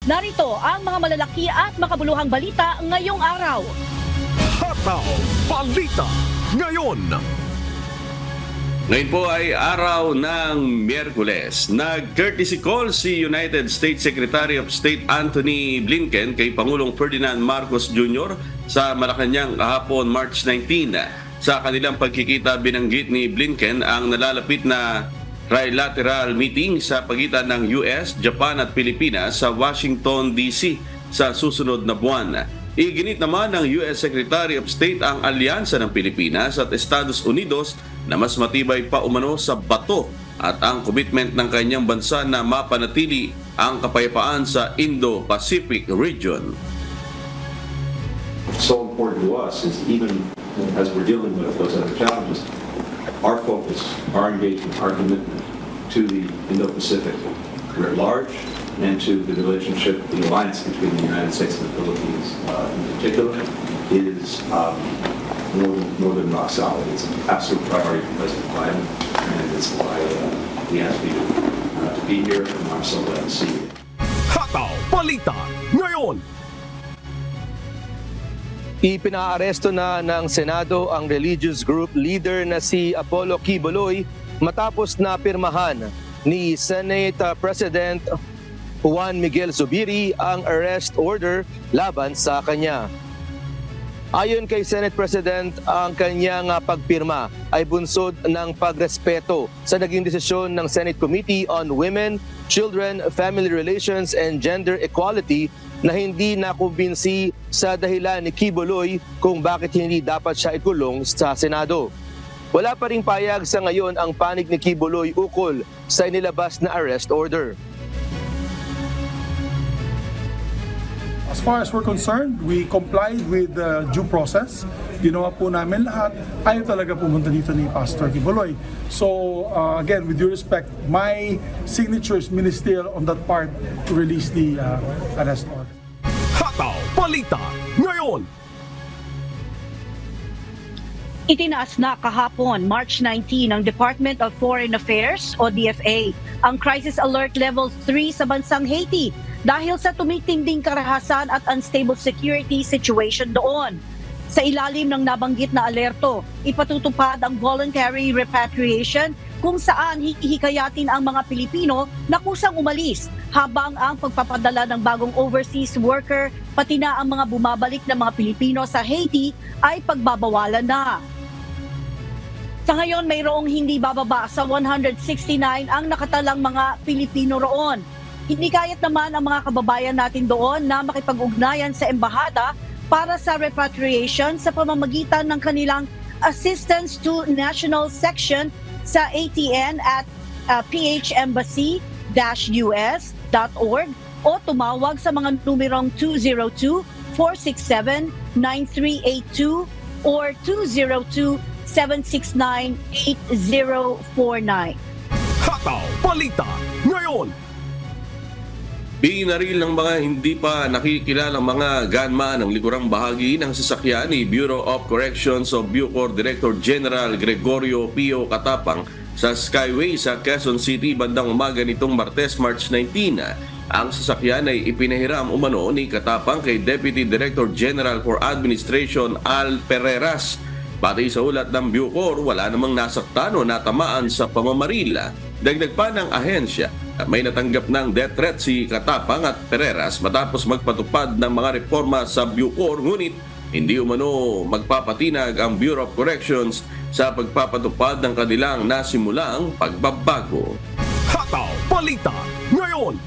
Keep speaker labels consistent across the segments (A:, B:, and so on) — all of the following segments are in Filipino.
A: Narito ang mga malalaki at makabuluhang balita ngayong araw.
B: Hataw Balita ngayon.
C: Ngayon po ay araw ng Miyerkules. Nag-courtesy call si United States Secretary of State Antony Blinken kay Pangulong Ferdinand Marcos Jr. sa Malacanang kahapon March 19. Sa kanilang pagkikita, binanggit ni Blinken ang nalalapit na trilateral meeting sa pagitan ng US, Japan at Pilipinas sa Washington, D.C. sa susunod na buwan. Iginit naman ng US Secretary of State ang alyansa ng Pilipinas at Estados Unidos na mas matibay pa umano sa bato at ang commitment ng kanyang bansa na mapanatili ang kapayapaan sa Indo-Pacific region.
D: So important to us is even as we're dealing with those other challenges, our focus, our engagement, our commitment to the Indo-Pacific writ large and to the relationship, the alliance between the United States and the Philippines in particular is more than rock solid. It's an absolute priority for President Biden, and it's why he asked me to be here, and I'm so glad to see you.
B: Hataw Balita ngayon.
E: Ipinaaresto na ng Senado ang religious group leader na si Apollo Quiboloy matapos na pirmahan ni Senate President Juan Miguel Zubiri ang arrest order laban sa kanya. Ayon kay Senate President, ang kanyang pagpirma ay bunsod ng pagrespeto sa naging desisyon ng Senate Committee on Women, Children, Family Relations and Gender Equality na hindi nakumbinsi sa dahilan ni Quiboloy kung bakit hindi dapat siya ikulong sa Senado. Wala pa ring payag sa ngayon ang panig ni Quiboloy ukol sa inilabas na arrest order.
F: As far as we're concerned, we complied with the due process. Ginawa po namin lahat. Ayaw talaga pumunta dito ni Pastor Quiboloy. So again, with due respect, my signature is ministerial on that part to release the arrest order.
B: Hataw Balita ngayon.
A: Itinaas na kahapon, March 19, ng Department of Foreign Affairs o DFA ang Crisis Alert Level 3 sa bansang Haiti dahil sa tumitinding karahasan at unstable security situation doon. Sa ilalim ng nabanggit na alerto, ipatutupad ang voluntary repatriation kung saan hihikayatin ang mga Pilipino na kusang umalis habang ang pagpapadala ng bagong overseas worker pati na ang mga bumabalik na mga Pilipino sa Haiti ay pagbabawalan na. Sa ngayon, mayroong hindi bababa sa 169 ang nakatalang mga Pilipino roon. Hinikayat naman ang mga kababayan natin doon na makipag-ugnayan sa embahada para sa repatriation sa pamamagitan ng kanilang Assistance to National Section sa ATN at phembassy-us.org o tumawag sa mga numerong 202-467-9382 or 202-769-8049.
B: Hataw Balita ngayon.
C: Binaril ng mga hindi pa nakikilalang mga gunman ang likurang bahagi ng sasakyan ni Bureau of Corrections o Bucor Director General Gregorio Pio Katapang sa Skyway sa Quezon City bandang umaga nitong Martes, March 19. Ang sasakyan ay ipinahiram umano ni Katapang kay Deputy Director General for Administration Al Pereras. Batay sa ulat ng Bucor, wala namang nasaktan o natamaan sa pamamarila. Dagdag pa ng ahensya, may natanggap ng death threat si Katapang at Pereras matapos magpatupad ng mga reforma sa Bucor, ngunit hindi umano magpapatinag ang Bureau of Corrections sa pagpapatupad ng kanilang nasimulang pagbabago.
B: Hataw Balita ngayon.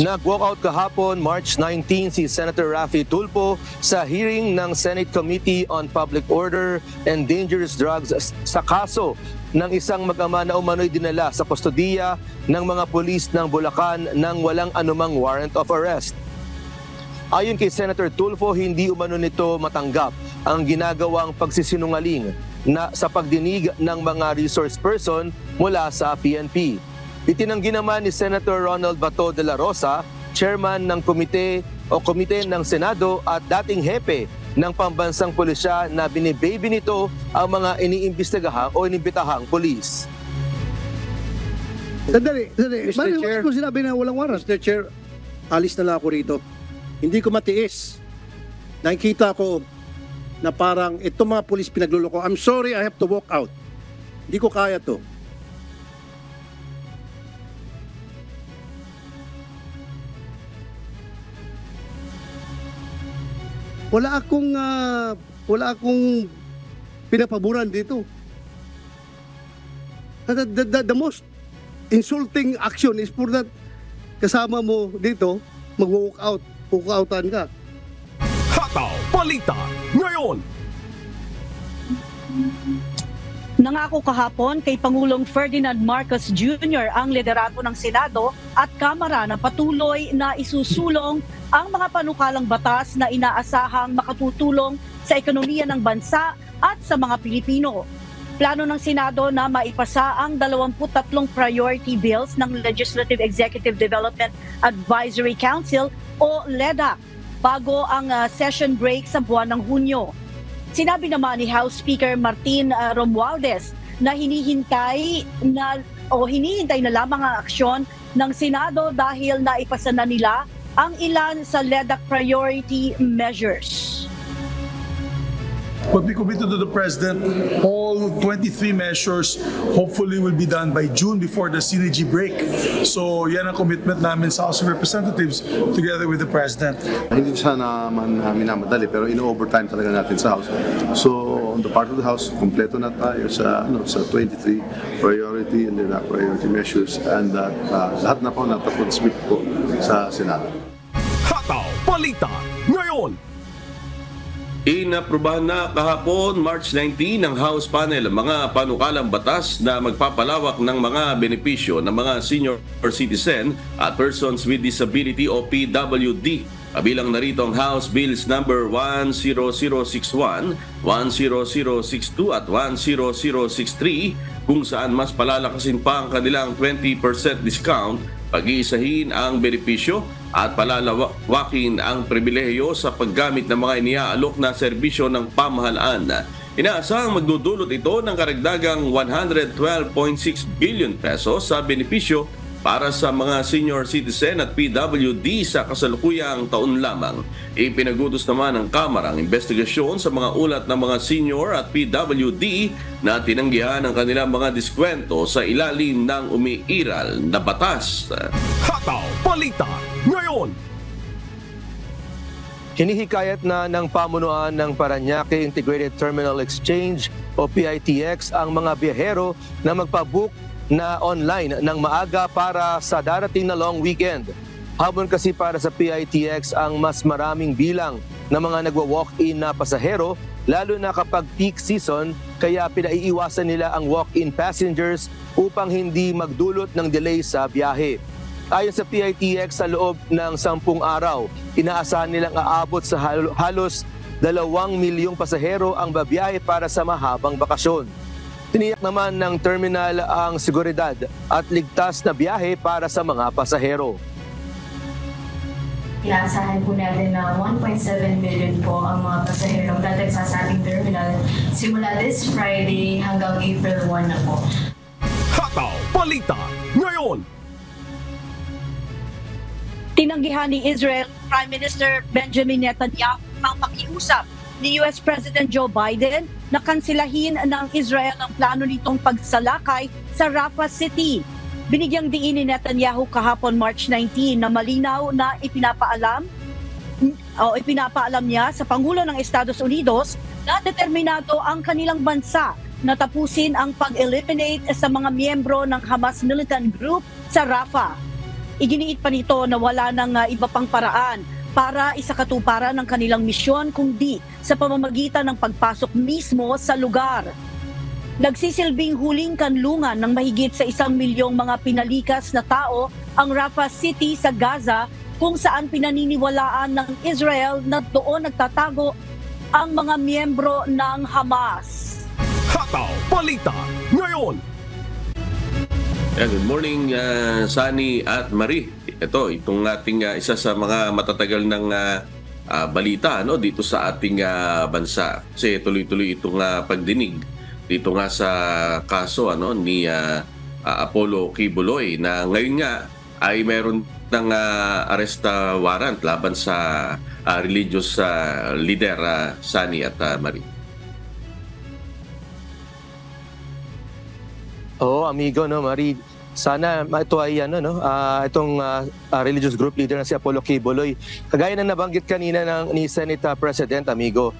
E: Nag-walkout kahapon, March 19, si Senator Raffy Tulfo sa hearing ng Senate Committee on Public Order and Dangerous Drugs sa kaso ng isang mag-ama na umano'y dinala sa kustodiya ng mga pulis ng Bulacan nang walang anumang warrant of arrest. Ayon kay Senator Tulfo, hindi umano nito matanggap ang ginagawang pagsisinungaling na sa pagdinig ng mga resource person mula sa PNP. Itinanggi naman ni Senator Ronald Bato de la Rosa, chairman ng komite ng Senado at dating hepe ng pambansang pulisya na binibaby nito ang mga iniimbestigahang o inimbitahang pulis.
G: Sandali.
H: Mr.
G: Bakit
H: Chair.
G: ko sinabi na walang warrant?
H: Mr. Chair, alis na lang ako rito. Hindi ko matiis. Nakikita ko na parang itong mga pulis pinagluloko. I'm sorry, I have to walk out. Hindi ko kaya to.
G: Wala akong pinapaboran dito. The most insulting action is for that kasama mo dito, mag-walk out, walk-outan ka.
B: Hataw Balita ngayon.
A: Nangako kahapon kay Pangulong Ferdinand Marcos Jr. ang liderato ng Senado at Kamara na patuloy na isusulong ang mga panukalang batas na inaasahang makatutulong sa ekonomiya ng bansa at sa mga Pilipino. Plano ng Senado na maipasa ang 23 priority bills ng Legislative Executive Development Advisory Council o LEDAC bago ang session break sa buwan ng Hunyo. Sinabi naman ni House Speaker Martin Romualdez na hinihintay na lamang ang aksyon ng Senado dahil naipasa na nila ang ilan sa LEDAC priority measures.
F: But we committed to the President, all 23 measures hopefully will be done by June before the synergy break. So yan ang commitment namin sa House of Representatives together with the President.
I: Hindi sana man minamadali pero in-overtime talaga natin sa House. So on the part of the House, kompleto na tayo sa 23 priority and then priority measures and lahat na po natapos po sa Senado.
B: Hataw Balita ngayon.
C: Inaprubahan na kahapon, March 19, ng House Panel ang mga panukalang batas na magpapalawak ng mga benepisyo ng mga senior citizen at persons with disability o PWD. Kabilang narito ang House Bills number 10061, 10062 at 10063 kung saan mas palalakasin pa ang kanilang 20% discount, pag-iisahin ang benepisyo at palalawakin ang pribilehiyo sa paggamit ng mga iniaalok na serbisyo ng pamahalaan. Inaasahang magdudulot ito ng karagdagang 112.6 billion pesos sa benepisyo para sa mga senior citizen at PWD sa kasalukuyang taon lamang. Ipinagutos naman ng Kamara ang investigasyon sa mga ulat ng mga senior at PWD na tinanggihan ang kanilang mga diskwento sa ilalim ng umiiral na batas.
B: Hataw Balita ngayon.
E: Hinihikayat na ng pamunuan ng Parañaque Integrated Terminal Exchange o PITX ang mga biyahero na magpabook na online ng maaga para sa darating na long weekend. Habang kasi para sa PITX ang mas maraming bilang ng mga nagwa-walk-in na pasahero, lalo na kapag peak season, kaya pinaiiwasan nila ang walk-in passengers upang hindi magdulot ng delay sa biyahe. Ayon sa PITX, sa loob ng 10 araw, inaasahan nilang aabot sa halos 2 milyong pasahero ang babiyahe para sa mahabang bakasyon. Tiniyak naman ng terminal ang seguridad at ligtas na biyahe para sa mga pasahero.
J: Inaasahan po natin na 1.7 million po ang mga pasahero dadagsa sa ating terminal simula this Friday hanggang April 1 na po.
B: Hataw Balita ngayon.
A: Tinanggihan ni Israel Prime Minister Benjamin Netanyahu ang pakiusap ni US President Joe Biden na kansilahin ng Israel ang plano nitong pagsalakay sa Rafah City. Binigyang diin ni Netanyahu kahapon March 19 na malinaw na ipinapaalam niya sa Pangulo ng Estados Unidos na determinado ang kanilang bansa na tapusin ang pag-eliminate sa mga miyembro ng Hamas militant group sa Rafah. Iginiit pa nito na wala ng iba pang paraan para isakatuparan ng kanilang misyon kundi sa pamamagitan ng pagpasok mismo sa lugar. Nagsisilbing huling kanlungan ng mahigit sa 1 milyong mga pinalikas na tao ang Rafah City sa Gaza kung saan pinaniniwalaan ng Israel na doon nagtatago ang mga miyembro ng Hamas.
B: Hataw Balita ngayon.
C: Good morning, Sunny at Marie. Itong ating isa sa mga matatagal ng balita dito sa ating bansa. Kasi tuloy-tuloy itong pagdinig dito nga sa kaso ni Apollo Kibuloy na ngayon nga ay meron ng arrest warrant laban sa religious leader Sani at Marie.
E: Oo, amigo, no, Marie. Sana ito ay itong religious group leader na si Apollo Kibuloy. Kagaya ng nabanggit kanina ni Senate President amigo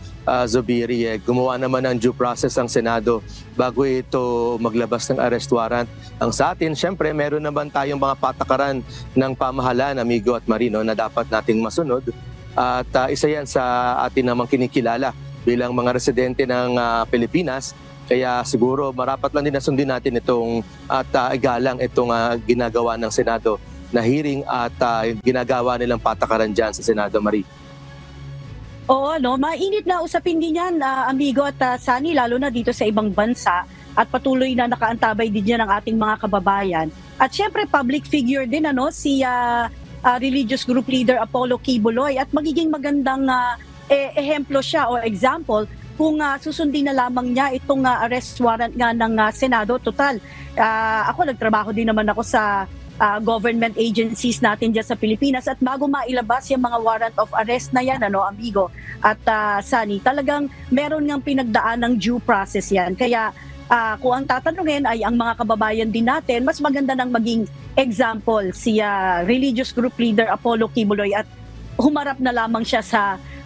E: Zubiri, gumawa naman ng due process ang Senado bago ito maglabas ng arrest warrant. Ang sa atin, syempre, meron naman tayong mga patakaran ng pamahalaan, amigo at Marino, na dapat nating masunod. At isa yan sa atin namang kinikilala bilang mga residente ng Pilipinas. Kaya siguro marapat lang din na sundin natin itong at igalang itong ginagawa ng Senado na hearing at ginagawa nilang patakaran dyan sa Senado, Marie.
A: Oo, mainit na usapin din yan, amigo at Sani, lalo na dito sa ibang bansa at patuloy na nakaantabay din yan ang ating mga kababayan. At syempre public figure din si religious group leader Apollo Kibuloy at magiging magandang ehemplo siya o example kung susundin na lamang niya itong arrest warrant nga ng Senado. Total, ako nagtrabaho din naman ako sa government agencies natin dyan sa Pilipinas at bago mailabas yung mga warrant of arrest na yan, amigo at Sani, talagang meron ngang pinagdaan ng due process yan. Kaya kung ang tatanungin ay ang mga kababayan din natin, mas maganda nang maging example si religious group leader Apollo Kibuloy at humarap na lamang siya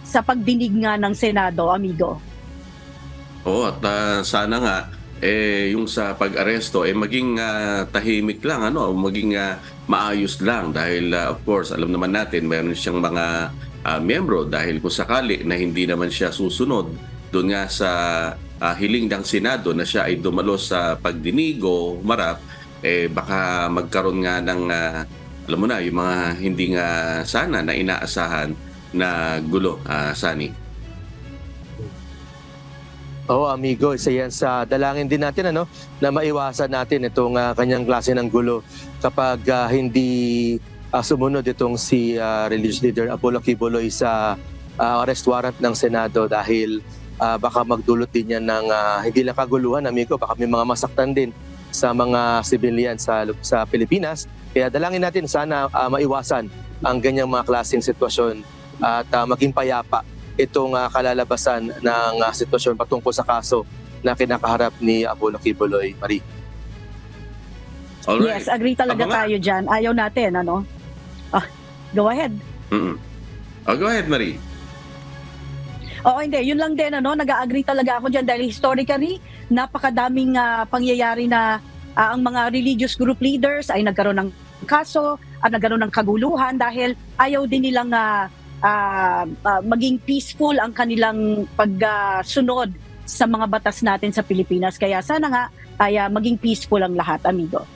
A: sa pagdinig nga ng Senado, amigo.
C: Oo, at sana nga yung sa pag-aresto maging tahimik lang, maging maayos lang dahil of course alam naman natin meron siyang mga miyembro dahil kung sakali na hindi naman siya susunod doon nga sa hiling ng Senado na siya ay dumalo sa pagdinig o humarap, baka magkaroon nga ng alam mo na yung mga hindi nga sana na inaasahan na gulo, Sani.
E: Oo, amigo, isa yan sa dalangin din natin na maiwasan natin itong kanyang klase ng gulo kapag hindi sumunod itong si religious leader Apollo Kibuloy sa arrest warrant ng Senado dahil baka magdulot din yan ng hindi lang kaguluhan, amigo, baka may mga masaktan din sa mga civilian sa Pilipinas. Kaya dalangin natin sana maiwasan ang ganyang mga klaseng sitwasyon at maging payapa itong kalalabasan ng sitwasyon patungkol sa kaso na kinakaharap ni Apollo Kibuloy, Marie.
C: Alright.
A: Yes, agree talaga tayo dyan. Ayaw natin, go ahead.
C: Go ahead, Marie.
A: Oo, hindi. Yun lang din, nag-agree talaga ako dyan dahil historically, napakadaming pangyayari na ang mga religious group leaders ay nagkaroon ng kaso at nagkaroon ng kaguluhan dahil ayaw din nilang maging peaceful ang kanilang pagsunod sa mga batas natin sa Pilipinas. Kaya sana nga ay maging peaceful ang lahat, amigo.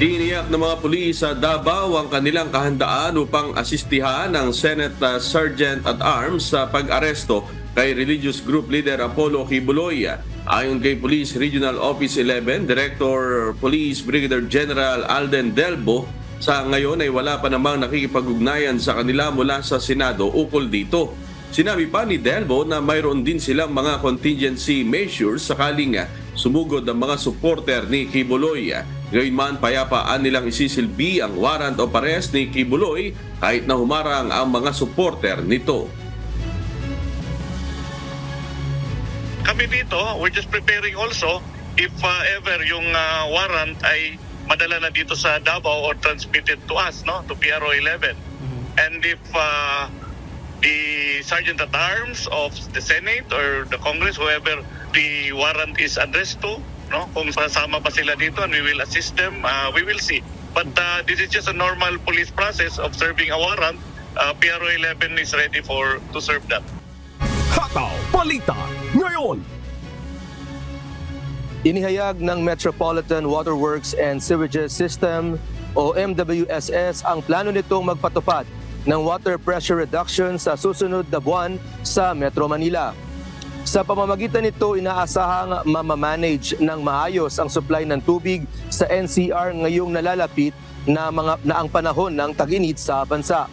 C: Iniyak ng mga pulis sa Davao ang kanilang kahandaan upang asistihan ng Senate Sergeant at Arms sa pag-aresto kay religious group leader Apollo Kibuloy. Ayon kay Police Regional Office 11, Director Police Brigadier General Alden Delbo, sa ngayon ay wala pa namang nakikipag-ugnayan sa kanila mula sa Senado ukol dito. Sinabi pa ni Delbo na mayroon din silang mga contingency measures sakaling sumugod ang mga supporter ni Kibuloy. Gayunman, payapaan nilang isisilbi ang warrant of arrest ni Kibuloy kahit na humarang ang mga supporter nito.
K: Kami dito, we're just preparing also if ever yung warrant ay madala na dito sa Davao or transmitted to us, to PRO 11. And if the Sergeant at Arms of the Senate or the Congress, whoever the warrant is addressed to, kung sasama pa sila dito and we will assist them, we will see. But this is just a normal police process of serving a warrant. PRO 11 is ready to serve that.
B: Hataw Balita ngayon.
E: Inihayag ng Metropolitan Waterworks and Sewerage System o MWSS ang plano nitong magpatupad ng water pressure reduction sa susunod na buwan sa Metro Manila. Sa pamamagitan nito, inaasahang mamamanage ng maayos ang supply ng tubig sa NCR ngayong nalalapit na ang panahon ng tag-init sa bansa.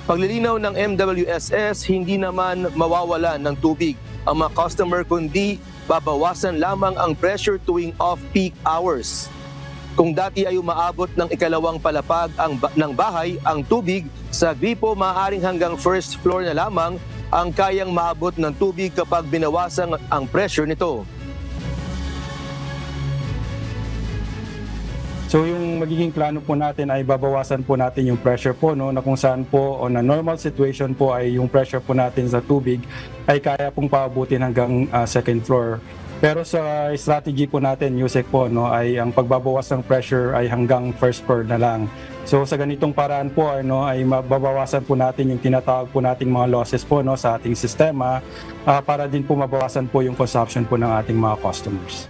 E: Paglilinaw ng MWSS, hindi naman mawawalan ng tubig ang mga customer kundi babawasan lamang ang pressure tuwing off-peak hours. Kung dati ay umaabot ng ikalawang palapag ng bahay ang tubig, sa gripo maaaring hanggang first floor na lamang ang kayang maabot ng tubig kapag binawasan ang pressure nito.
L: So yung magiging plano po natin ay babawasan po natin yung pressure po, no, na kung saan po on a normal situation po ay yung pressure po natin sa tubig ay kaya pong paabutin hanggang second floor. Pero sa strategy po natin, Yusek po, no, ay ang pagbabawas ng pressure ay hanggang first floor na lang. So sa ganitong paraan po ay mababawasan po natin yung tinatawag po nating mga losses po, no, sa ating sistema para din po mabawasan po yung consumption po ng ating mga customers.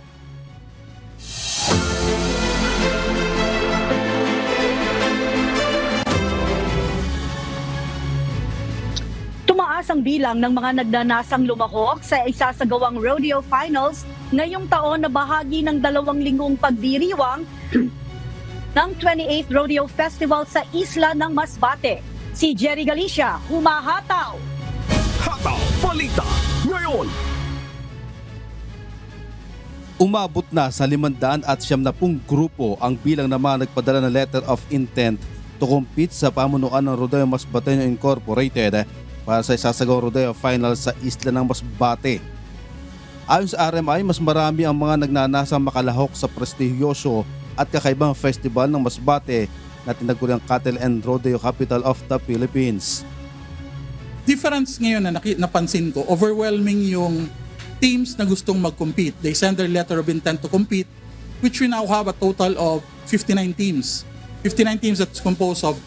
A: Tumaas ang bilang ng mga nagnanasang lumahok sa isasagawang rodeo finals ngayong taon na bahagi ng 2 linggong pagdiriwang ng 28th Rodeo Festival sa isla ng Masbate. Si Jerry Galicia, humahataw!
B: Hataw Balita ngayon!
M: Umabot na sa 570 grupo ang bilang na mga nagpadala ng letter of intent to compete sa pamunuan ng Rodeo Masbateño Incorporated para sa isasagawang rodeo final sa isla ng Masbate. Ayon sa RMI, mas marami ang mga nagnanasang makalahok sa prestihyoso at kakaibang festival ng Masbate na tinaguriang Cattle and Rodeo Capital of the Philippines.
N: Difference ngayon na napansin ko, overwhelming yung teams na gustong mag-compete. They send their letter of intent to compete, which we now have a total of 59 teams. 59 teams that's composed of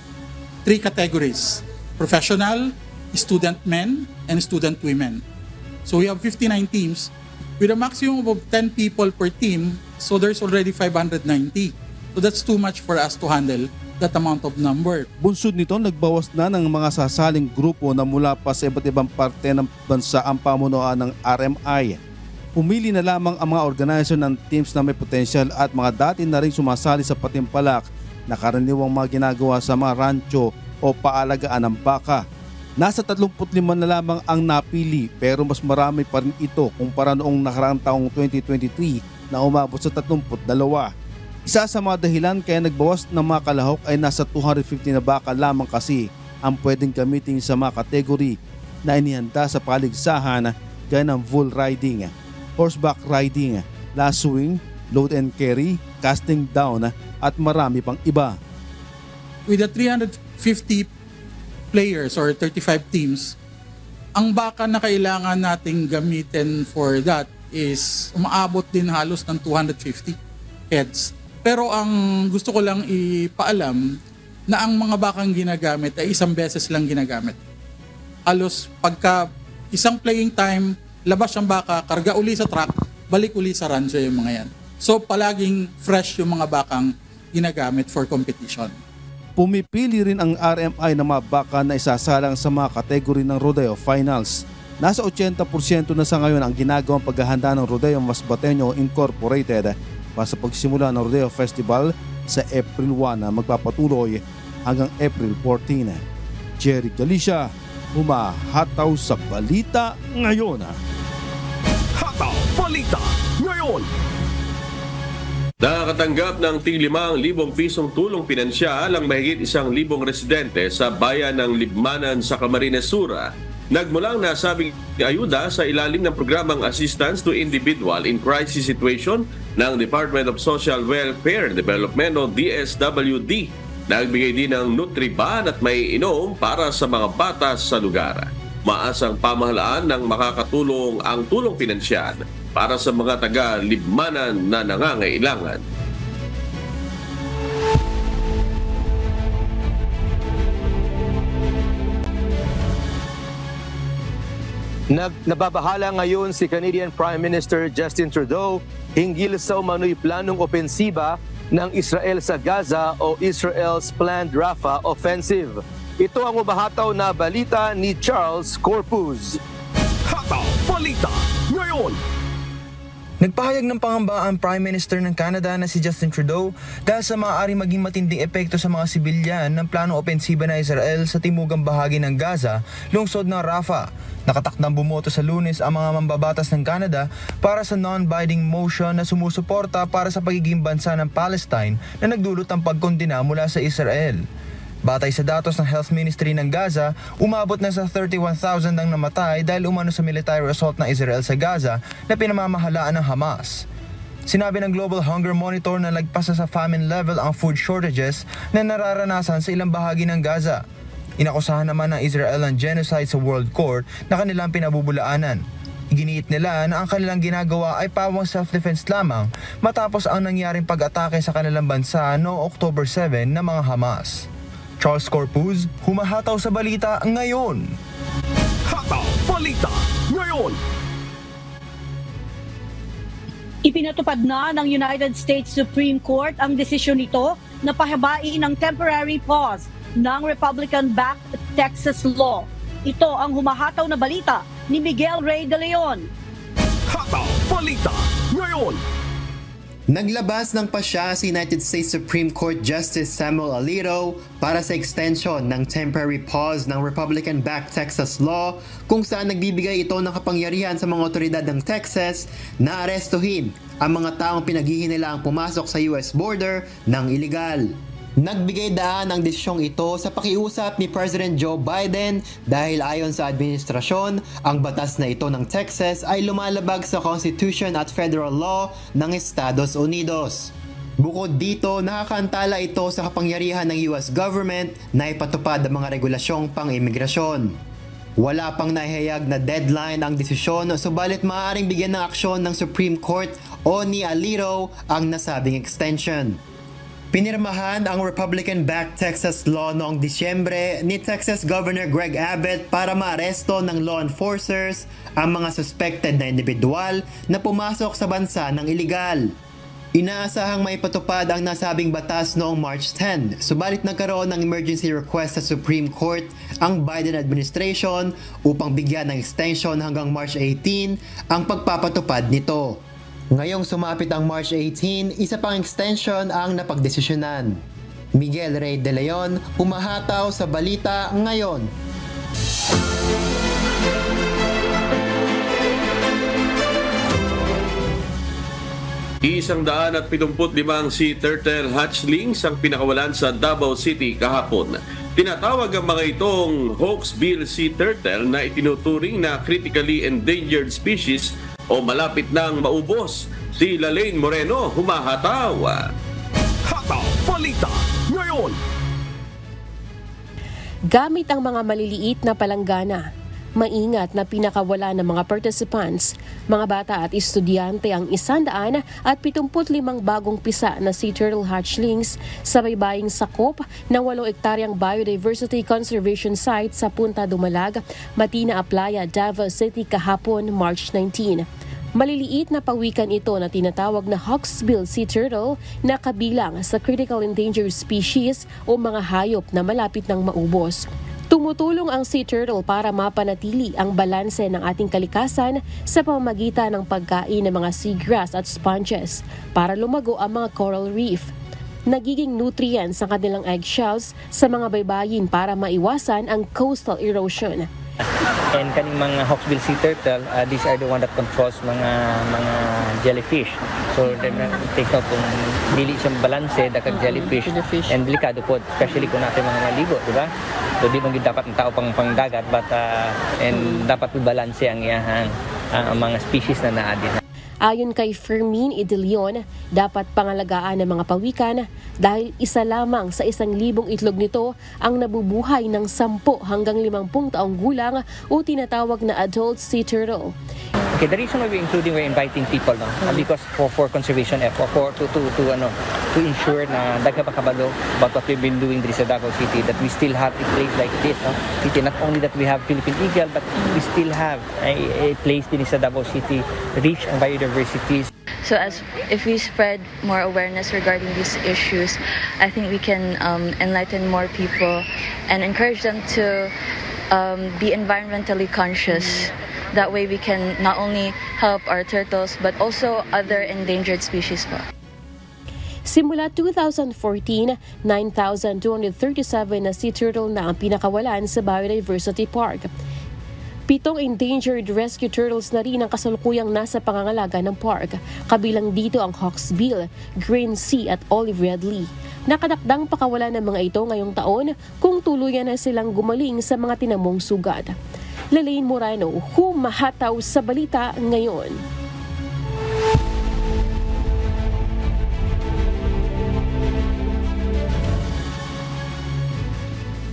N: 3 categories: professional, student men, and student women. So we have 59 teams with a maximum of 10 people per team, so there's already 590. So that's too much for us to handle that amount of number.
M: Bunsod nito, nagbawas na ng mga sasaling grupo na mula pa sa iba't ibang parte ng bansa ang pamunuan ng RMI. Pumili na lamang ang mga organizer ng teams na may potensyal at mga dati na rin sumasali sa patimpalak na karaniwang mga ginagawa sa mga rancho o paalagaan ng baka. Nasa 35 na lamang ang napili pero mas marami pa rin ito kumpara noong nakaraang taong 2023 na umabot sa 32. Isa sa mga dahilan kaya nagbawas ng mga kalahok ay nasa 250 na baka lamang kasi ang pwedeng gamitin sa mga kategory na inihanda sa paligsahan gaya ng bull riding, horseback riding, lassoing, load and carry, casting down at marami pang iba.
N: With the 350 players or 35 teams, ang baka na kailangan nating gamitin for that is umaabot din halos ng 250 heads. Pero ang gusto ko lang ipaalam na ang mga bakang ginagamit ay isang beses lang ginagamit. Halos pagka isang playing time, labas ang baka, karga uli sa truck, balik uli sa rancho yung mga yan. So palaging fresh yung mga bakang ginagamit for competition.
M: Pumipili rin ang RMI ng mga baka na isasalang sa mga kategory ng Rodeo Finals. Nasa 80% na sa ngayon ang ginagawang paghahanda ng Rodeo Masbateño Incorporated para sa pagsimula ng Rodeo Festival sa April 1 na magpapatuloy hanggang April 14. Jerry Galicia, humahataw sa balita ngayon.
B: Hataw Balita ngayon!
C: Nakakatanggap ng tig-5,000 pisong tulong pinansyal ang mahigit 1,000 residente sa bayan ng Libmanan sa Camarines Sur. Nagmulang nasabing ayuda sa ilalim ng programang Assistance to Individual in Crisis Situation ng Department of Social Welfare and Development o DSWD. Nagbigay din ng Nutriban at may inom para sa mga bata sa lugar. Maasang pamahalaan ng makakatulong ang tulong pinansyal para sa mga taga-Libmanan na nangangailangan.
E: Nababahala ngayon si Canadian Prime Minister Justin Trudeau hinggil sa umano'y planong opensiba ng Israel sa Gaza o Israel's planned Rafah offensive. Ito ang umahataw na balita ni Charles Corpuz.
B: Hataw Balita ngayon!
O: Nagpahayag ng pangamba ang Prime Minister ng Canada na si Justin Trudeau dahil sa maaaring maging matinding epekto sa mga sibilyan ng planong opensiba ng Israel sa timugang bahagi ng Gaza, lungsod ng Rafah. Nakatakdang bumoto sa Lunes ang mga mambabatas ng Canada para sa non-binding motion na sumusuporta para sa pagiging bansa ng Palestine na nagdulot ng pagkondena mula sa Israel. Batay sa datos ng Health Ministry ng Gaza, umabot na sa 31,000 ang namatay dahil umano sa military assault ng Israel sa Gaza na pinamamahalaan ng Hamas. Sinabi ng Global Hunger Monitor na lagpas na sa famine level ang food shortages na nararanasan sa ilang bahagi ng Gaza. Inakusahan naman ng Israel ang genocide sa World Court na kanilang pinabubulaanan. Iginiit nila na ang kanilang ginagawa ay pawang self-defense lamang matapos ang nangyaring pag-atake sa kanilang bansa noong October 7 ng mga Hamas. Charles Corpuz, humahataw sa balita ngayon.
B: Hataw Balita Ngayon.
A: Ipinatupad na ng United States Supreme Court ang desisyon nito na pahabain ang temporary pause ng Republican-backed Texas law. Ito ang humahataw na balita ni Miguel Rey de Leon.
B: Hataw Balita Ngayon.
P: Naglabas ng pasya si United States Supreme Court Justice Samuel Alito para sa extension ng temporary pause ng Republican-backed Texas law kung saan nagbibigay ito ng kapangyarihan sa mga otoridad ng Texas na arestuhin ang mga taong pinaghihinilaang pumasok sa US border ng iligal. Nagbigay daan ang desisyong ito sa pakiusap ni President Joe Biden dahil ayon sa administrasyon, ang batas na ito ng Texas ay lumalabag sa Constitution at federal law ng Estados Unidos. Bukod dito, nakakantala ito sa kapangyarihan ng US government na ipatupad ang mga regulasyong pang-imigrasyon. Wala pang nahihayag na deadline ang desisyon, subalit maaaring bigyan ng aksyon ng Supreme Court o ni Alito ang nasabing extension. Pinirmahan ang Republican-backed Texas law noong Disyembre ni Texas Governor Greg Abbott para maaresto ng law enforcers ang mga suspected na individual na pumasok sa bansa ng iligal. Inaasahang maipatupad ang nasabing batas noong March 10, subalit nagkaroon ng emergency request sa Supreme Court ang Biden administration upang bigyan ng extension hanggang March 18 ang pagpapatupad nito. Ngayong sumapit ang March 18, isa pang extension ang napagdesisyonan. Miguel Rey de Leon, humahataw sa balita ngayon.
C: $175 sea turtle hatchlings ang pinakawalan sa Davao City kahapon. Tinatawag ang mga itong Hawksbill sea turtle na itinuturing na critically endangered species o malapit nang maubos. Si Lalaine Moreno, humahataw.
B: Hataw Balita Ngayon.
Q: Gamit ang mga maliliit na palanggana, maingat na pinakawala ng mga participants, mga bata at estudyante ang 175 bagong pisa na sea turtle hatchlings sa baybaying sakop ng 8 hektaryang biodiversity conservation site sa Punta Dumalag, Matina Aplaya, Davao City kahapon, March 19. Maliliit na pawikan ito na tinatawag na Hawksbill sea turtle na kabilang sa critical endangered species o mga hayop na malapit ng maubos. Tumutulong ang sea turtle para mapanatili ang balanse ng ating kalikasan sa pamamagitan ng pagkain ng mga seagrass at sponges para lumago ang mga coral reef. Nagiging nutrients ang kanilang eggshells sa mga baybayin para maiwasan ang coastal erosion.
R: And kaning mga Hawksbill sea turtle, these are the one that controls mga jellyfish. So take note kung dili siyang balanse dakag jellyfish and delikado po, especially kung natin mga maligo, di ba? So di man gyud dapat ang tao pang dagat but and dapat balanse ang iyang mga species na naa din.
Q: Ayon kay Fermin Idilion, dapat pangalagaan ng mga pawikan dahil isa lamang sa 1,000 itlog nito ang nabubuhay ng 10 hanggang 50 taong gulang o tinatawag na adult sea turtle.
R: Okay, the reason why we're inviting people, no, because for conservation effort, to ensure na daghan pa kabalo about what we've been doing diri sa Davao City, that we still have a place like this, no? City, not only that we have Philippine eagle, but we still have a place din sa Davao City rich in biodiversity.
S: So if we spread more awareness regarding these issues, I think we can enlighten more people and encourage them to be environmentally conscious That way we can not only help our turtles but also other endangered species po.
Q: Simula 2014, 9,237 na sea turtle na ang pinakawalan sa Biodiversity Park. 7 endangered rescue turtles na rin ang kasalukuyang nasa pangangalaga ng park. Kabilang dito ang hawksbill, green sea at olive redley. Nakadakdang pakawalan ng mga ito ngayong taon kung tuluyan na silang gumaling sa mga tinamong sugat. Lalaine Moreno, humahataw sa balita ngayon.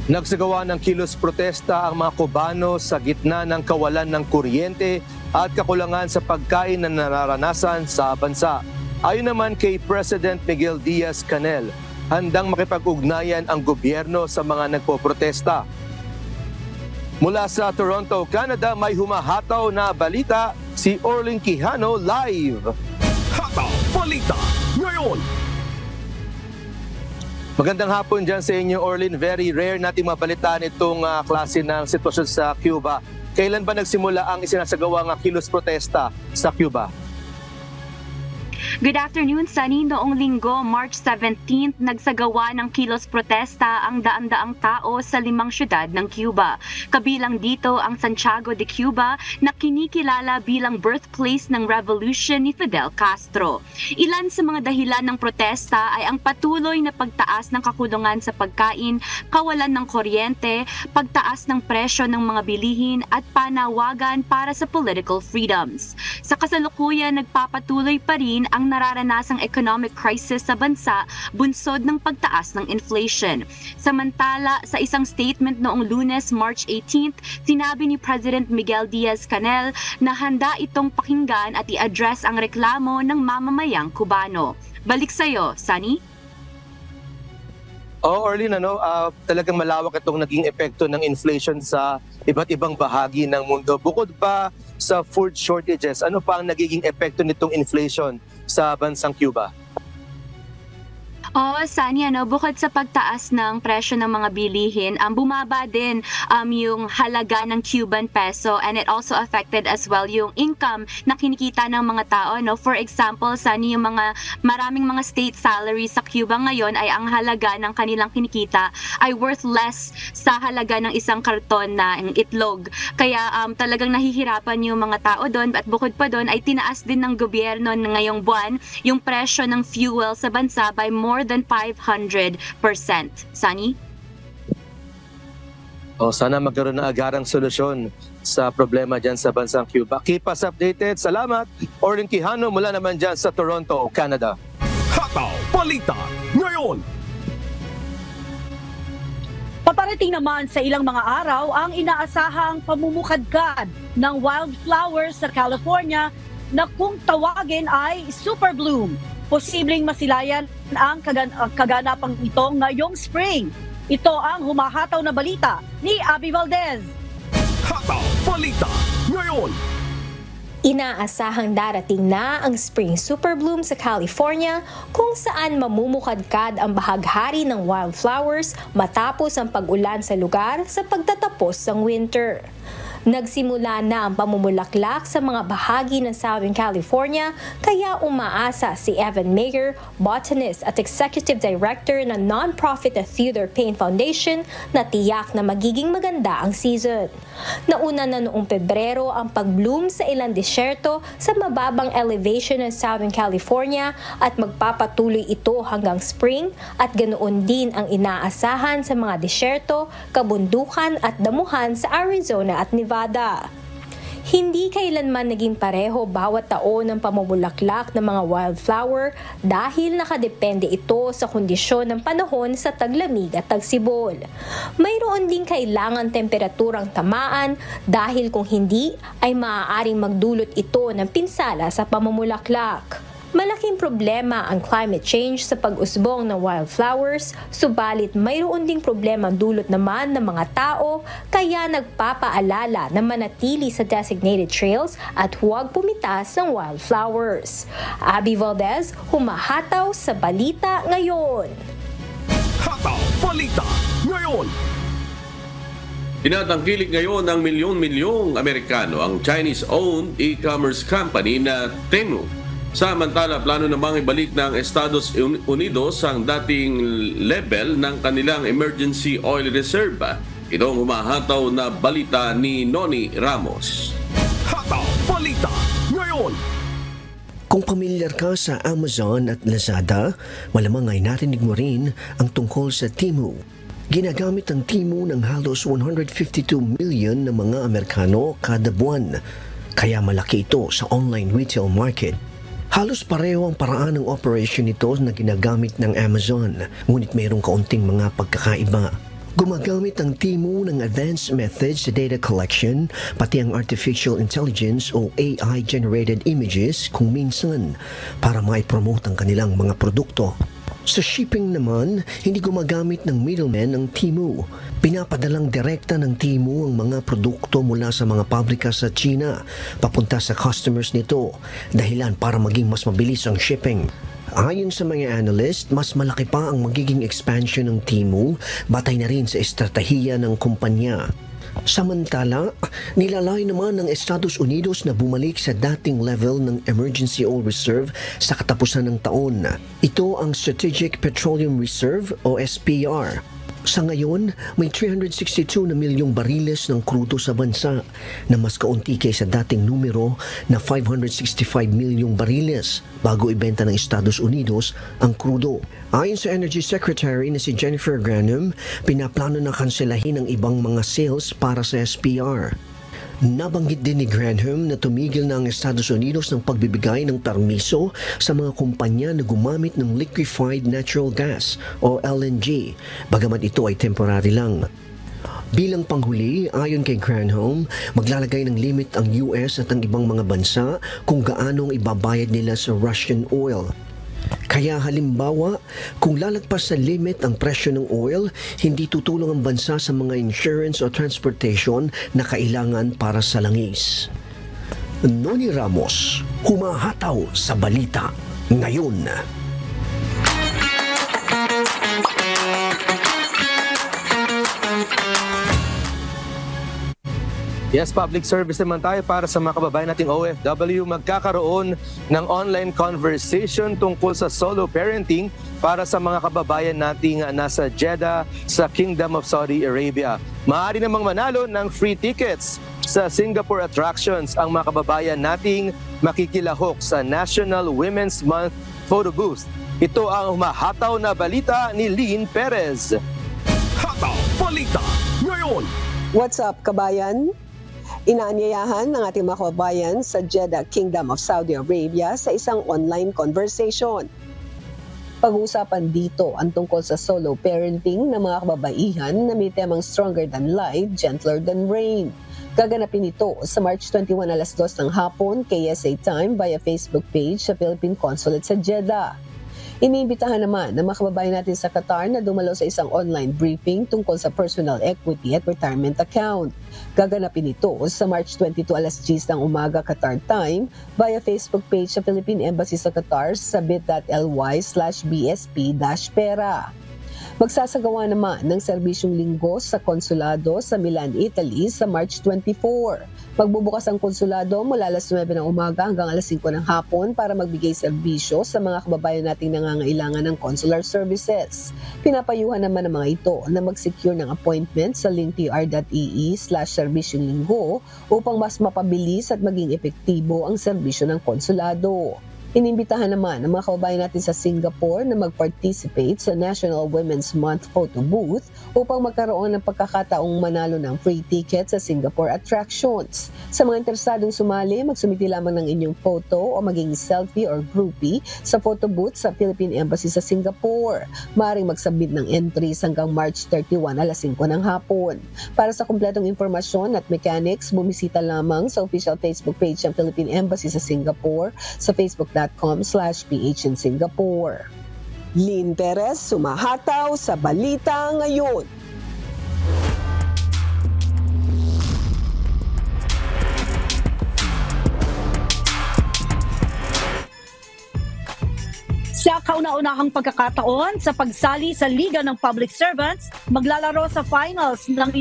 E: Nagsagawa ng kilos protesta ang mga Cubano sa gitna ng kawalan ng kuryente at kakulangan sa pagkain na nararanasan sa bansa. Ayon naman kay President Miguel Diaz-Canel, handang makipag-ugnayan ang gobyerno sa mga nagpoprotesta. Mula sa Toronto, Canada, may humahataw na balita si Orlin Quijano live.
B: Hataw Balita ngayon.
E: Magandang hapon dyan sa inyo, Orlin. Very rare nating mabalitaan itong klase ng sitwasyon sa Cuba. Kailan ba nagsimula ang isinasagawang kilos protesta sa Cuba?
T: Good afternoon, Sunny. Noong linggo, March 17th, nagsagawa ng kilos protesta ang daan-daang tao sa 5 syudad ng Cuba. Kabilang dito ang Santiago de Cuba na kinikilala bilang birthplace ng revolution ni Fidel Castro. Ilan sa mga dahilan ng protesta ay ang patuloy na pagtaas ng kakulungan sa pagkain, kawalan ng kuryente, pagtaas ng presyo ng mga bilihin at panawagan para sa political freedoms. Sa kasalukuyan, nagpapatuloy pa rin ang nararanasang economic crisis sa bansa bunsod ng pagtaas ng inflation. Samantala, sa isang statement noong Lunes, March 18th, sinabi ni President Miguel Diaz-Canel na handa itong pakinggan at i-address ang reklamo ng mamamayang Cubano. Balik sa'yo, Sunny.
E: Orlin, talagang malawak itong naging epekto ng inflation sa iba't ibang bahagi ng mundo. Bukod pa sa food shortages, ano pa ang nagiging epekto nitong inflation sa bansang Cuba?
T: Sunny, bukod sa pagtaas ng presyo ng mga bilihin, bumaba din yung halaga ng Cuban peso, and it also affected as well yung income na kinikita ng mga tao. For example, Sunny, yung maraming mga state salaries sa Cuba ngayon ay ang halaga ng kanilang kinikita ay worth less sa halaga ng isang karton na itlog. Kaya talagang nahihirapan yung mga tao doon, at bukod pa doon ay tinaas din ng gobyerno ngayong buwan yung presyo ng fuel sa bansa by more than 500%. Sunny?
E: Sana magkaroon ng agarang solusyon sa problema dyan sa bansang Cuba. Keep us updated. Salamat. Orlin Quijano mula naman dyan sa Toronto, Canada.
B: Hataw Balita ngayon.
A: Paparating naman sa ilang mga araw ang inaasahang pamumukadkad ng wildflowers sa California na kung tawagin ay super bloom. Posibleng masilayan ang kaganapang ito ngayong spring. Ito ang humahataw na balita ni Abby Valdez.
B: Hataw Balita ngayon.
U: Inaasahang darating na ang Spring Super Bloom sa California kung saan mamumukadkad ang bahaghari ng wildflowers matapos ang pag-ulan sa lugar sa pagtatapos ng winter. Nagsimula na ang pamumulaklak sa mga bahagi ng Southern California, kaya umaasa si Evan Mayer, botanist at executive director ng non-profit Theodore Payne Foundation, na tiyak na magiging maganda ang season. Nauna na noong Pebrero ang pag-bloom sa ilang disyerto sa mababang elevation ng Southern California at magpapatuloy ito hanggang spring, at ganoon din ang inaasahan sa mga disyerto, kabundukan at damuhan sa Arizona at Nevada. Hindi kailanman naging pareho bawat taon ng pamumulaklak ng mga wildflower dahil nakadepende ito sa kondisyon ng panahon sa taglamig at tagsibol. Mayroon din kailangan temperaturang tamaan dahil kung hindi ay maaaring magdulot ito ng pinsala sa pamumulaklak. Malaking problema ang climate change sa pag-usbong ng wildflowers, subalit mayroon ding problema ang dulot naman ng mga tao, kaya nagpapaalala na manatili sa designated trails at huwag pumitas ng wildflowers. Abby Valdez, humahataw sa balita ngayon.
B: Hataw Balita ngayon.
C: Tinatangkilik ngayon ng milyon-milyong Amerikano ang Chinese-owned e-commerce company na Temu. Samantala, plano namang ibalik ng Estados Unidos ang dating level ng kanilang emergency oil reserve. Ito ang humahataw na balita ni Noni Ramos.
B: Hataw Balita ngayon.
D: Kung pamilyar ka sa Amazon at Lazada, malamang ay narinig mo rin ang tungkol sa Temu. Ginagamit ang Temu ng halos 152 million na mga Amerikano kada buwan. Kaya malaki ito sa online retail market. Halos pareho ang paraan ng operation nito na ginagamit ng Amazon, ngunit mayroong kaunting mga pagkakaiba. Gumagamit ang Temu ng advanced methods sa data collection, pati ang artificial intelligence o AI-generated images kung minsan para maipromote ang kanilang mga produkto. Sa shipping naman, hindi gumagamit ng middleman ang Temu. Pinapadalang direkta ng Temu ang mga produkto mula sa mga pabrika sa China papunta sa customers nito, dahilan para maging mas mabilis ang shipping. Ayon sa mga analyst, mas malaki pa ang magiging expansion ng Temu batay na rin sa estratehiya ng kumpanya. Samantala, nilalay naman ng Estados Unidos na bumalik sa dating level ng Emergency Oil Reserve sa katapusan ng taon. Ito ang Strategic Petroleum Reserve o SPR. Sa ngayon, may 362 na milyong bariles ng krudo sa bansa na mas kaunti kaysa dating numero na 565 milyong bariles bago ibenta ng Estados Unidos ang krudo. Ayon sa Energy Secretary na si Jennifer Granholm, pinaplano na kanselahin ang ibang mga sales para sa SPR. Nabanggit din ni Granholm na tumigil na ang Estados Unidos ng pagbibigay ng permiso sa mga kumpanya na gumamit ng liquefied natural gas o LNG, bagamat ito ay temporary lang. Bilang panghuli, ayon kay Granholm, maglalagay ng limit ang US at ang ibang mga bansa kung gaano ang ibabayad nila sa Russian oil. Kaya halimbawa, kung lalagpas sa limit ang presyo ng oil, hindi tutulong ang bansa sa mga insurance o transportation na kailangan para sa langis. Noni Ramos, humahataw sa balita ngayon.
E: Yes, public service naman tayo para sa mga kababayan nating OFW. Magkakaroon ng online conversation tungkol sa solo parenting para sa mga kababayan nating nasa Jeddah sa Kingdom of Saudi Arabia. Maaari namang manalo ng free tickets sa Singapore Attractions ang mga kababayan nating makikilahok sa National Women's Month photo booth. Ito ang humahataw na balita ni Lynn Perez.
B: Hataw Balita ngayon.
V: What's up, kabayan? Inaanyayahan ng ating mga kababayan sa Jeddah Kingdom of Saudi Arabia sa isang online conversation. Pag-uusapan dito ang tungkol sa solo parenting ng mga kababaihan na may temang Stronger Than Light, Gentler Than Rain. Gaganapin ito sa March 21 alas 2 ng hapon KSA Time via Facebook page sa Philippine Consulate sa Jeddah. Iniimbitahan naman ng mga kababayan natin sa Qatar na dumalo sa isang online briefing tungkol sa personal equity at retirement account. Gaganapin ito sa March 22 alas 10 ng umaga Qatar time via Facebook page sa Philippine Embassy sa Qatar sa bit.ly/bsp-pera. Magsasagawa naman ng serbisyong linggo sa konsulado sa Milan, Italy sa March 24. Magbubukas ang konsulado mula alas 9 ng umaga hanggang alas 5 ng hapon para magbigay serbisyo sa mga kababayan nating nangangailangan ng consular services. Pinapayuhan naman ng mga ito na mag-secure ng appointment sa linktr.ee/serbisyong linggo upang mas mapabilis at maging epektibo ang serbisyo ng konsulado. Inimbitahan naman ang mga kababayan natin sa Singapore na mag-participate sa National Women's Month photo booth upang magkaroon ng pagkakataong manalo ng free ticket sa Singapore Attractions. Sa mga interesadong sumali, magsumiti lamang ng inyong photo o maging selfie or groupie sa photo booth sa Philippine Embassy sa Singapore. Maaaring magsubmit ng entries hanggang March 31 alas 5 ng hapon. Para sa kumpletong impormasyon at mechanics, bumisita lamang sa official Facebook page ng Philippine Embassy sa Singapore sa facebook.com/PH in Singapore. Lynn Perez, sumahataw sa balita ngayon.
A: Sa kauna-unahang pagkakataon sa pagsali sa Liga ng Public Servants, maglalaro sa finals ng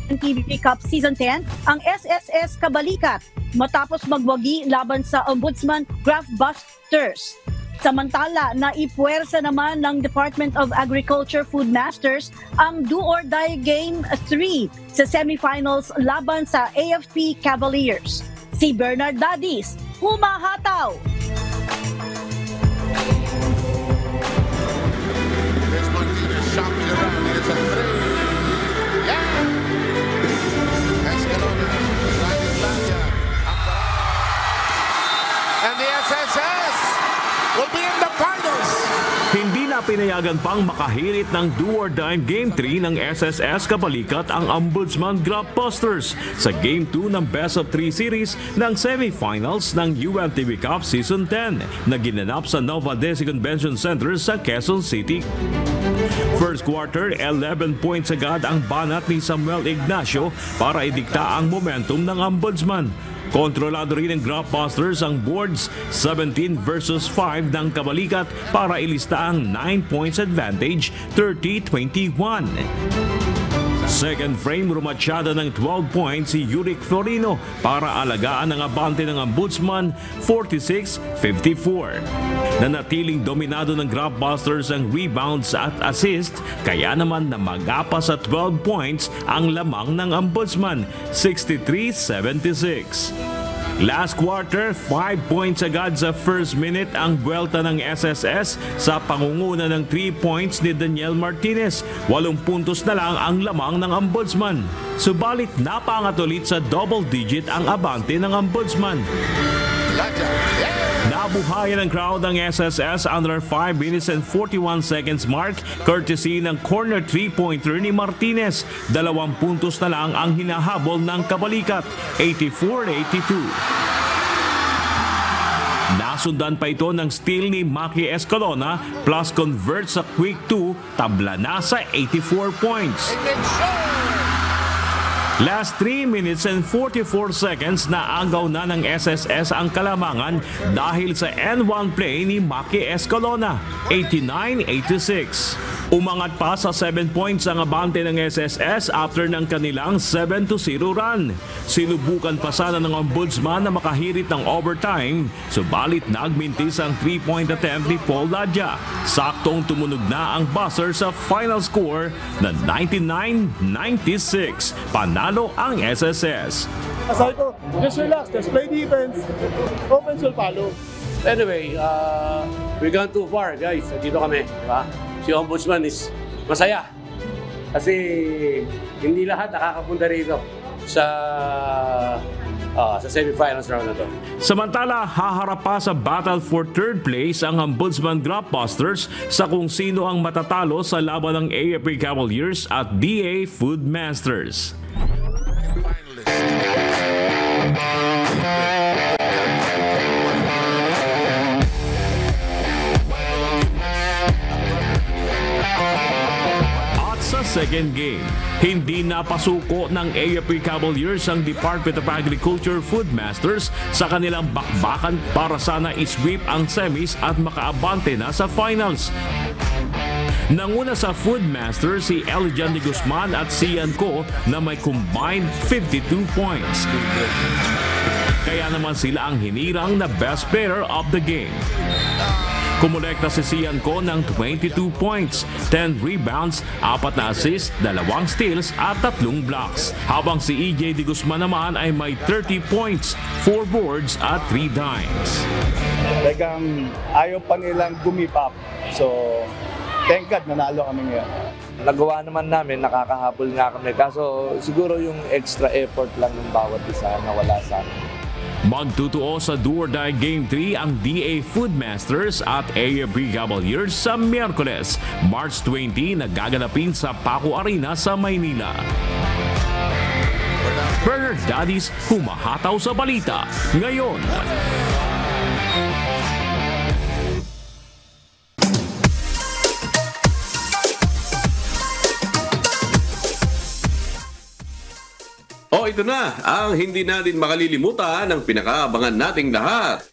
A: UNTV Cup Season 10 ang SSS Kabalikat matapos magwagi laban sa Ombudsman Graphbusters. Samantala, naipuwersa naman ng Department of Agriculture Food Masters ang Do or Die Game 3 sa semifinals laban sa AFP Cavaliers. Si Bernard Dadis, humahataw!
G: And the SSS will be in the finals.
B: Hindi na pinayagan pang makahirit ng Do or Die Game 3 ng SSS Kabalikat ang Ombudsman Graphbusters sa Game 2 ng Best of 3 Series ng semifinals ng UNTV Cup Season 10 na ginanap sa Nova Desi Convention Center sa Quezon City. First quarter, 11 points agad ang banat ni Samuel Ignacio para idikta ang momentum ng Ombudsman. Kontrolado rin ng Graphbusters ang boards 17 versus 5 ng Kabalikat para ilista ang 9 points advantage 30-21. Second frame, rumatsyada ng 12 points si Yurick Florino para alagaan ang abante ng Ombudsman 46-54. Nanatiling dominado ng Graphbusters ang rebounds at assist, kaya naman namagapa sa 12 points ang lamang ng Ombudsman 63-76. Last quarter, 5 points agad sa first minute ang buwelta ng SSS sa pangunguna ng 3 points ni Daniel Martinez. 8 puntos na lang ang lamang ng Ombudsman. Subalit napaangat ulit sa double digit ang abante ng Ombudsman. Nabuhayan ng crowd ang SSS under 5 minutes and 41 seconds mark courtesy ng corner 3-pointer ni Martinez. 2 puntos na lang ang hinahabol ng Kabalikat, 84-82. Nasundan pa ito ng steal ni Maki Escalona plus convert sa quick 2, tabla na sa 84 points. Last 3 minutes and 44 seconds na agaw na ng SSS ang kalamangan dahil sa N1 play ni Maki Escalona, 89-86. Umangat pa sa 7 points ang abante ng SSS after ng kanilang 7-0 run. Sinubukan pa sana ng Ombudsman na makahirit ng overtime, subalit nagmintis ang 3-point attempt ni Paul Ladja. Saktong tumunog na ang buzzer sa final score na 99-96. Panalo ang SSS.
H: Sabi ko, just relax, just play defense. Offense will follow.
W: Anyway, we gone too far, guys. Dito kami, di ba? Si Ombudsman is masaya. Kasi hindi lahat nakakapunta rito sa semifinals round na to.
B: Samantala, haharap pa sa battle for third place ang Ombudsman Graphbusters sa kung sino ang matatalo sa laban ng AFP Cavaliers at DA Food Masters. Second game, hindi napasuko ng AFP Cavaliers ang Department of Agriculture Food Masters sa kanilang bakbakan para sana isweep ang semis at makaabante na sa finals. Nanguna sa Food Masters si Elijan de Guzman at Sian Co na may combined 52 points. Kaya naman sila ang hinirang na best player of the game. Kumulekta si Sian Co ng 22 points, 10 rebounds, 4 na assists, 2 steals at 3 blocks. Habang si EJ de Guzman naman ay may 30 points, 4 boards at 3 dimes.
H: Talagang ayaw pa nilang gumipap. So, thank God nanalo kami ngayon.
X: Nagawa naman namin, nakakahabol nga kami. Kaso siguro yung extra effort lang ng bawat isa na wala sa amin.
B: Magtutuo sa Do or Die Game 3 ang DA Food Masters at AFP Cavaliers sa Miyerkules, March 20 na gaganapin sa Paco Arena sa Maynila. Bernard Dadis, humahataw sa balita ngayon.
C: Ito na ang hindi natin makalilimutan ng pinakaabangan nating lahat.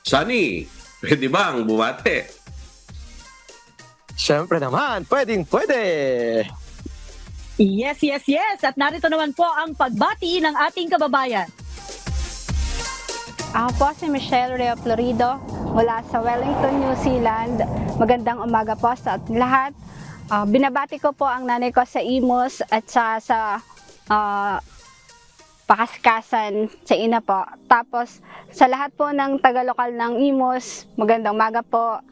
C: Sunny, pwede bang bumate?
E: Siyempre naman, pwede.
A: Yes. At narito naman po ang pagbati ng ating kababayan.
F: Ako po si Michelle Rea Florido mula sa Wellington, New Zealand. Magandang umaga po sa ating lahat. Binabati ko po ang nanay ko sa Imus at sa Pakasikasan sa ina po. Tapos sa lahat po ng taga-lokal ng Imus, magandang umaga po.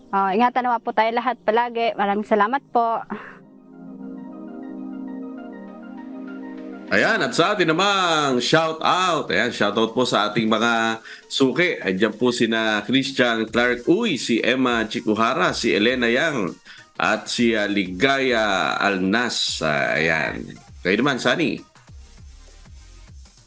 F: Ingatan naman po tayo lahat palagi. Maraming salamat po.
C: Ayan, at sa atin namang shout out. Ayan, shout out po sa ating mga suki. Ayan po sina Christian Clark Uy, si Emma Chikuhara, si Elena Yang, at si Ligaya Alnas. Ayan. Kayo naman, Sunny.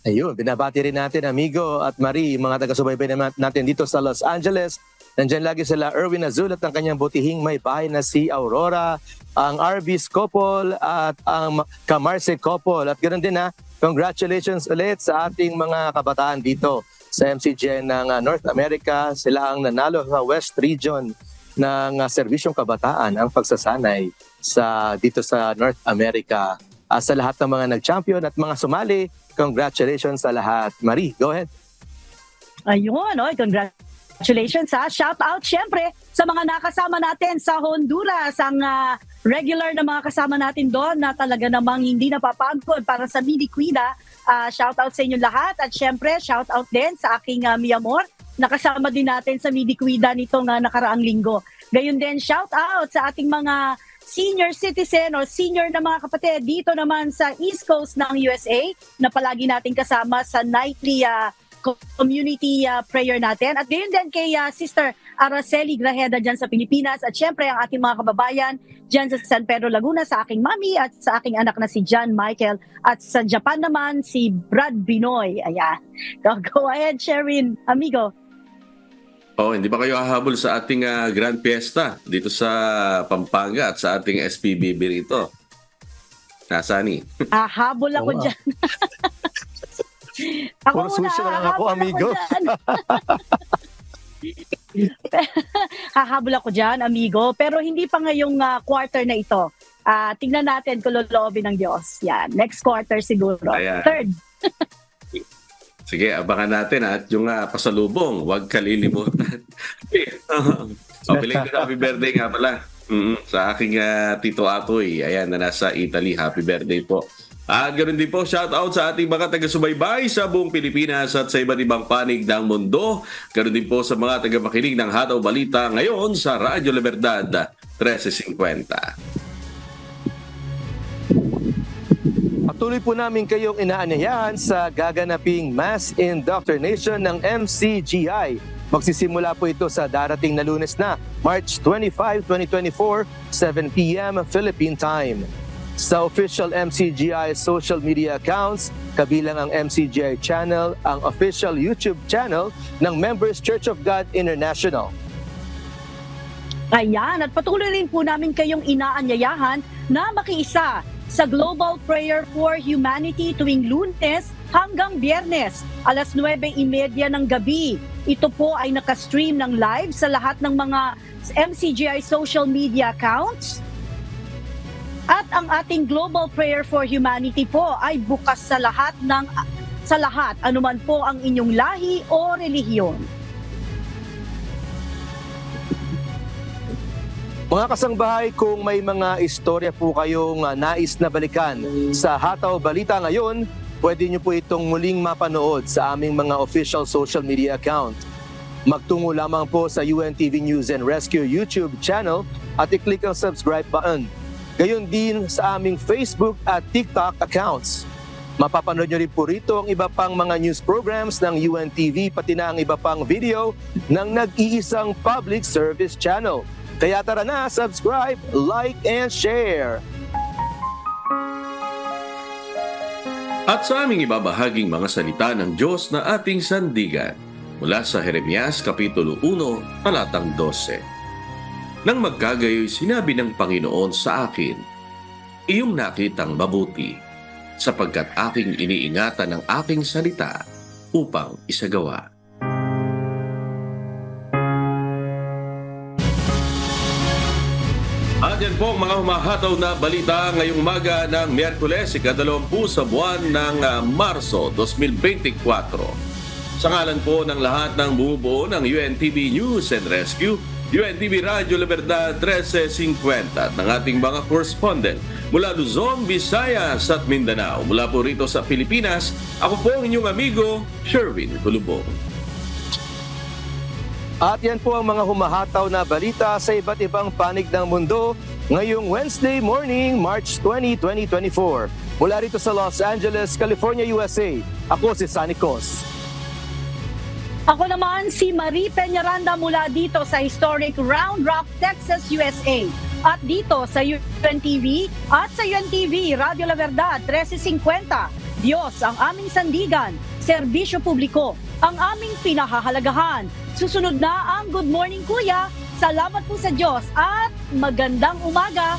E: Ayun, binabati rin natin, amigo at Marie, mga taga-subaybay natin dito sa Los Angeles. Nandiyan lagi sila Erwin Azul at ang kanyang butihing may bahay na si Aurora, ang Arvis couple at ang Camarce couple. At ganoon din congratulations ulit sa ating mga kabataan dito sa MCGI ng North America. Sila ang nanalo sa West Region ng Serbisyong Kabataan, ang pagsasanay dito sa North America. Sa lahat ng mga nag-champion at mga sumali, congratulations sa lahat. Marie, go ahead.
A: Ayun, congratulations Shout out syempre sa mga nakasama natin sa Honduras, ang regular na mga kasama natin doon na talaga namang hindi napapagod para sa Mini Quida. Shout out sa inyo lahat at syempre shout out din sa aking Miamor. Nakasama din natin sa Mini Quida nitong nakaraang linggo. Gayun din shout out sa ating mga senior citizen o senior na mga kapatid dito naman sa East Coast ng USA na palagi natin kasama sa nightly community prayer natin. At gayon din kay Sister Araceli Grajeda dyan sa Pilipinas at syempre ang ating mga kababayan dyan sa San Pedro Laguna, sa aking mami at sa aking anak na si John Michael, at sa Japan naman si Brad Binoy. Ayan. Go ahead, Sherin, amigo.
C: Hindi ba kayo hahabol sa ating Grand Fiesta dito sa Pampanga at sa ating SPBB rito? Nasani?
A: Habol ako dyan.
E: Puro sushi na lang ako, amigo.
A: Hahabol ako dyan, amigo. Pero hindi pa ngayong quarter na ito. Tingnan natin kung loloobin ng Diyos. Yan, next quarter siguro.
C: Ayan.
A: Third.
C: Sige, abangan natin at yung pasalubong, huwag kalilimutan. Belated happy birthday nga pala sa aking Tito Atoy. Ayan, na nasa Italy. Happy birthday po. At ganoon din po, shout out sa ating mga taga-subaybay sa buong Pilipinas at sa iba't ibang panig ng mundo. Ganoon din po sa mga taga-makinig ng Hataw Balita ngayon sa Radyo Libertad 1350.
E: Patuloy po namin kayong inaanyayahan sa gaganaping mass indoctrination ng MCGI. Magsisimula po ito sa darating na Lunes na, March 25, 2024, 7 p.m. Philippine Time. Sa official MCGI social media accounts, kabilang ang MCGI channel, ang official YouTube channel ng Members Church of God International.
A: Ayan, at patuloy rin po namin kayong inaanyayahan na makiisa sa Global Prayer for Humanity tuwing Lunes hanggang Biyernes, alas 9:30 ng gabi. Ito po ay nakastream ng live sa lahat ng mga MCGI social media accounts. At ang ating Global Prayer for Humanity po ay bukas sa lahat, anuman po ang inyong lahi o relihiyon.
E: Mga kasangbahay, kung may mga istorya po kayong nais na balikan sa Hataw Balita ngayon, pwede nyo po itong muling mapanood sa aming mga official social media account. Magtungo lamang po sa UNTV News and Rescue YouTube channel at i-click ang subscribe button. Gayon din sa aming Facebook at TikTok accounts. Mapapanood nyo rin po rito ang iba pang mga news programs ng UNTV, pati na ang iba pang video ng nag-iisang public service channel. Kaya tara na, subscribe, like, and share.
C: At sa aming ibabahaging mga salita ng Diyos na ating sandigan mula sa Jeremias Kapitulo 1, talatang 12. Nang magkagayoy, sinabi ng Panginoon sa akin, iyong nakitang mabuti, sapagkat aking iniingatan ng aking salita upang isagawa. At yan po ang mga humahataw na balita ngayong umaga ng Miyerkules, ika-20 sa buwan ng Marso 2024. Sa ngalan po ng lahat ng bumubuo ng UNTV News and Rescue, UNTV Radio La Verdad 1350 at ng ating mga correspondent mula Luzon, Visayas at Mindanao. Mula po rito sa Pilipinas, ako po ang inyong amigo, Sherwin Tulubong.
E: At yan po ang mga humahataw na balita sa iba't ibang panig ng mundo ngayong Wednesday morning, March 20, 2024. Mula rito sa Los Angeles, California, USA, ako si Sunny Cos.
A: Ako naman si Marie Peñaranda mula dito sa historic Round Rock, Texas, USA. At dito sa UNTV at sa UNTV Radio La Verdad 1350. Diyos ang aming sandigan, serbisyo publiko ang aming pinahahalagahan. Susunod na ang Good Morning Kuya. Salamat po sa Diyos at magandang umaga.